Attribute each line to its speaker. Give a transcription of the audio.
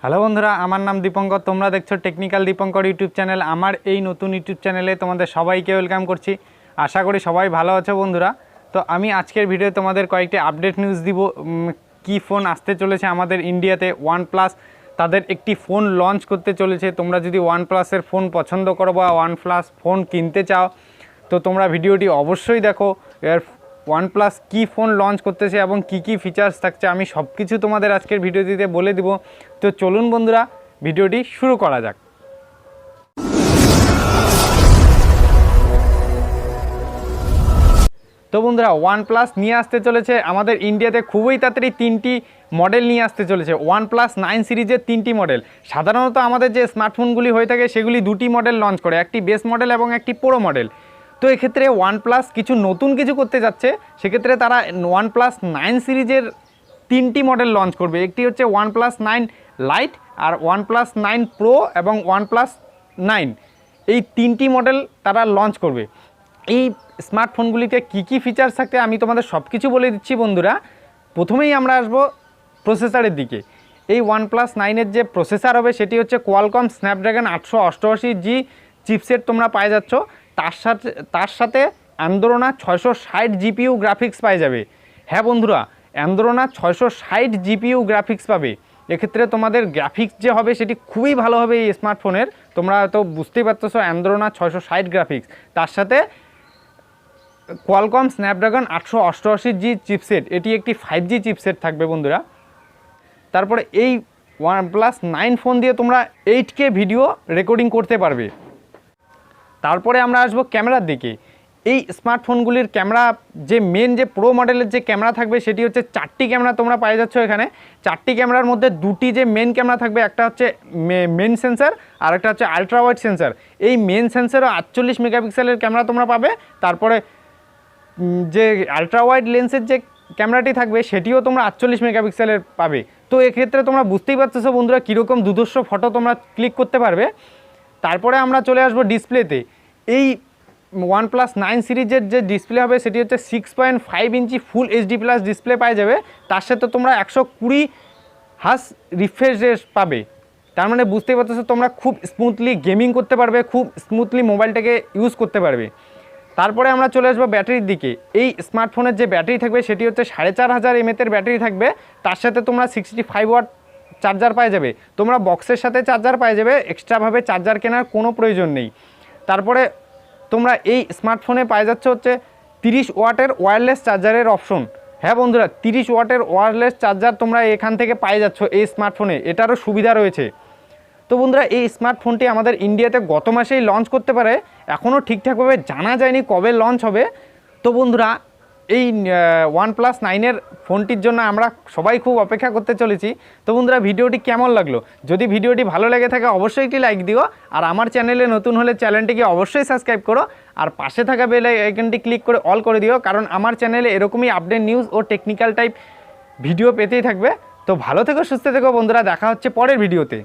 Speaker 1: Hello বন্ধুরা, আমার নাম দীপঙ্কর। তোমরা দেখছো টেকনিক্যাল দীপঙ্কর ইউটিউব চ্যানেল। আমার এই নতুন ইউটিউব চ্যানেলে তোমাদের সবাইকে ওয়েলকাম করছি। আশা করি সবাই ভালো আছো বন্ধুরা। তো আমি আজকের ভিডিও তোমাদের কয়েকটি আপডেট নিউজ দিব। কি ফোন আসতে চলেছে আমাদের ইন্ডিয়াতে। OnePlus তাদের একটি ফোন লঞ্চ করতে চলেছে। তোমরা যদি OnePlusের ফোন পছন্দ করো বা OnePlus ফোন কিনতে চাও তো তোমরা ভিডিওটি অবশ্যই দেখো। এর OnePlus কি ফোন লঞ্চ করতেছে এবং কি ফিচার্স থাকছে আমি সব কিছু তোমাদের আজকের ভিডিওটিতে বলে দিব। তো চলুন বন্ধুরা, ভিডিওটি শুরু করা যাক। তো বন্ধুরা, OnePlus নিয়ে আসতে চলেছে আমাদের ইন্ডিয়াতে খুবই তাড়াতাড়ি তিনটি মডেল নিয়ে আসতে চলেছে। OnePlus 9 সিরিজের তিনটি মডেল। সাধারণত আমাদের যে স্মার্টফোনগুলি হয়ে থাকে সেগুলি দুটি মডেল লঞ্চ করে, একটি বেস মডেল এবং একটি প্রো মডেল। তো এক্ষেত্রে OnePlus কিছু নতুন কিছু করতে যাচ্ছে। সেক্ষেত্রে তারা OnePlus 9 সিরিজের তিনটি মডেল লঞ্চ করবে। একটি হচ্ছে OnePlus 9 lite আর OnePlus 9 Pro এবং OnePlus 9, এই তিনটি মডেল তারা লঞ্চ করবে। এই স্মার্টফোনগুলিতে কি ফিচার্স থাকে আমি তোমাদের সব কিছু বলে দিচ্ছি বন্ধুরা। প্রথমেই আমরা আসবো প্রসেসরের দিকে। এই OnePlus 9-এর যে প্রসেসর হবে সেটি হচ্ছে কোয়ালকম স্ন্যাপড্রাগন 888G চিপসেট তোমরা পাই যাচ্ছ। তার সাথে অ্যান্ড্রোনা 660 জিপিইউ গ্রাফিক্স পাই যাবে। হ্যাঁ বন্ধুরা, অ্যান্ড্রোনা 660 জিপিইউ গ্রাফিক্স পাবে। এক্ষেত্রে তোমাদের গ্রাফিক্স যে হবে সেটি খুবই ভালো হবে এই স্মার্টফোনের। তোমরা তো বুঝতেই পারতেছো, অ্যান্ড্রোনা 660 গ্রাফিক্স, তার সাথে কোয়ালকম স্ন্যাপড্রাগন 888G চিপসেট, এটি একটি 5G চিপসেট থাকবে বন্ধুরা। তারপরে এই OnePlus 9 ফোন দিয়ে তোমরা 8K ভিডিও রেকর্ডিং করতে পারবে। তারপরে আমরা আসবো ক্যামেরার দিকে। এই স্মার্টফোনগুলির ক্যামেরা যে প্রো মডেলের যে ক্যামেরা থাকবে সেটি হচ্ছে 4টি ক্যামেরা তোমরা পাই যাচ্ছ এখানে। 4টি ক্যামেরার মধ্যে দুটি যে মেন ক্যামেরা থাকবে, একটা হচ্ছে মেন সেন্সার আর একটা হচ্ছে আলট্রা ওয়াইড সেন্সার। এই মেন সেন্সারও 48 মেগাপিক্সেলের ক্যামেরা তোমরা পাবে। তারপরে যে আলট্রা ওয়াইড লেন্সের যে ক্যামেরাটি থাকবে সেটিও তোমরা 48 মেগাপিক্সেলের পাবে। তো এক্ষেত্রে তোমরা বুঝতেই পারতেছো বন্ধুরা কীরকম দুর্ধর্ষ ফটো তোমরা ক্লিক করতে পারবে। তারপরে আমরা চলে আসবো ডিসপ্লেতে। এই OnePlus 9 সিরিজের যে ডিসপ্লে হবে সেটি হচ্ছে 6.5 ইঞ্চি ফুল HD+ ডিসপ্লে পাই যাবে। তার সাথে তোমরা 120 হার্জ রিফ্রেশ রেট পাবে। তার মানে বুঝতেই পারতেছো তোমরা খুব স্মুথলি গেমিং করতে পারবে, খুব স্মুথলি মোবাইলটাকে ইউজ করতে পারবে। তারপরে আমরা চলে আসবো ব্যাটারির দিকে। এই স্মার্টফোনের যে ব্যাটারি থাকবে সেটি হচ্ছে 4500 mAh ব্যাটারি থাকবে। তার সাথে তোমরা 65 ওয়াট চার্জার পাই যাবে। তোমরা বক্সের সাথে চার্জার পাই যাবে, এক্সট্রাভাবে চার্জার কেনার কোনো প্রয়োজন নেই। তারপরে তোমরা এই স্মার্টফোনে পাই যাচ্ছ হচ্ছে 30 ওয়াটের ওয়্যারলেস চার্জারের অপশন। হ্যাঁ বন্ধুরা, 30 ওয়াটের ওয়্যারলেস চার্জার তোমরা এখান থেকে পাই যাচ্ছ এই স্মার্টফোনে, এটারও সুবিধা রয়েছে। তো বন্ধুরা, এই স্মার্টফোনটি আমাদের ইন্ডিয়াতে গত মাসেই লঞ্চ করতে পারে, এখনও ঠিকঠাকভাবে জানা যায়নি কবে লঞ্চ হবে। তো বন্ধুরা, এই OnePlus 9-এর ফোনটির জন্য আমরা সবাই খুব অপেক্ষা করতে চলেছি। তো বন্ধুরা, ভিডিওটি কেমন লাগলো? যদি ভিডিওটি ভালো লেগে থাকে অবশ্যই একটি লাইক দিও, আর আমার চ্যানেলে নতুন হলে চ্যানেলটিকে অবশ্যই সাবস্ক্রাইব করো, আর পাশে থাকা বেল আইকনটি ক্লিক করে অল করে দিও, কারণ আমার চ্যানেলে এরকমই আপডেট নিউজ ও টেকনিক্যাল টাইপ ভিডিও পেতেই থাকবে। তো ভালো থেকো, সুস্থ থেকো বন্ধুরা, দেখা হচ্ছে পরের ভিডিওতে।